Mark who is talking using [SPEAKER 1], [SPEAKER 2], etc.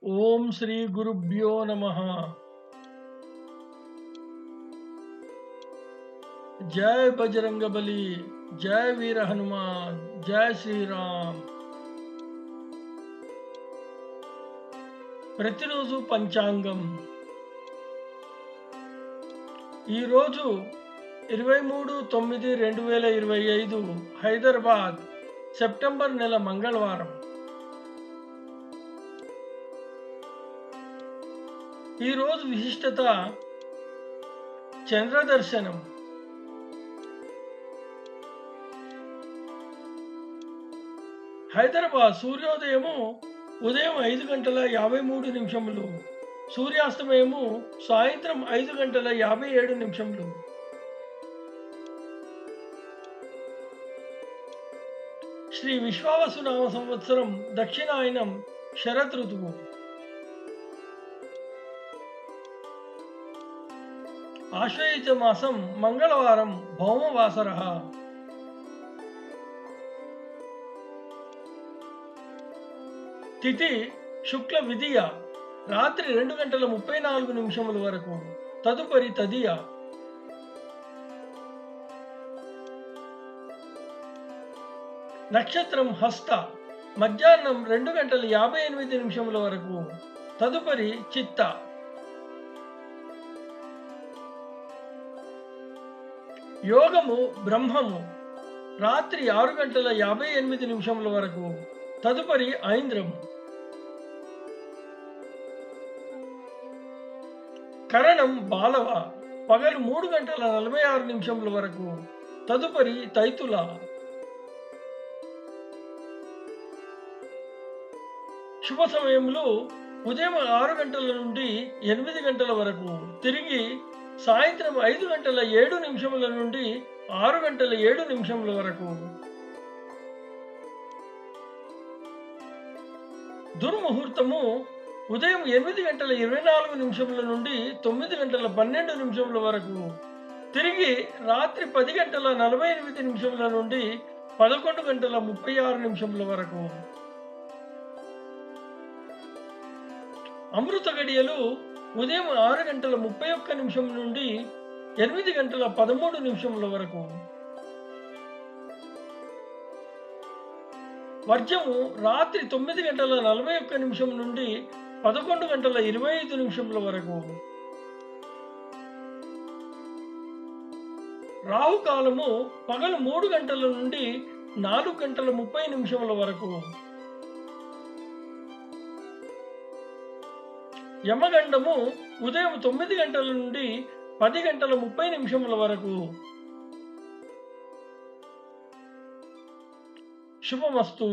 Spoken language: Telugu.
[SPEAKER 1] ఓం శ్రీ గురుభ్యో నమః. జై బజరంగబలి, జై వీర హనుమాన్, జై శ్రీరామ్. ప్రతిరోజు పంచాంగం. ఈరోజు 23/9/2025 హైదరాబాద్, సెప్టెంబర్ నెల మంగళవారం. ఈరోజు విశిష్టత చంద్రదర్శనం. హైదరాబాద్ సూర్యోదయము ఉదయం 5:53, సూర్యాస్తమయము సాయంత్రం 5:57. శ్రీ విశ్వావసునామ సంవత్సరం దక్షిణాయనం, శరత్ ఋతువు. ఆశ్వయుజ మాసం మంగళవారం, భౌమవాసర. తిథి శుక్ల విధియ, రాత్రి 2:34 వరకు, తదుపరి తదియ. నక్షత్రం హస్త, మధ్యాహ్నం 2:58 వరకు, తదుపరి చిత్త. యోగము బ్రహ్మము, రాత్రి 6:58 వరకు, తదుపరి ఐంద్రము. కరణం బాలవ, పగలు 3:46 వరకు, తదుపరి తైతుల. శుభ సమయంలో ఉదయం 6 నుండి 8 వరకు, తిరిగి సాయంత్రం 5:07 నుండి 6:07 వరకు. దుర్ముహూర్తము ఉదయం 8:24 నుండి 9:12 వరకు, తిరిగి రాత్రి 10:48 నుండి 11:36 వరకు. అమృత గడియలు ఉదయం 6:31 నుండి 8:13 వరకు. వర్జము రాత్రి 9:41 నుండి 11:25 వరకు. రాహుకాలము పగలు 3 గంటల నుండి 4:30 వరకు. యమగండము ఉదయం 9 గంటల నుండి 10:30 వరకు. శుభమస్తు.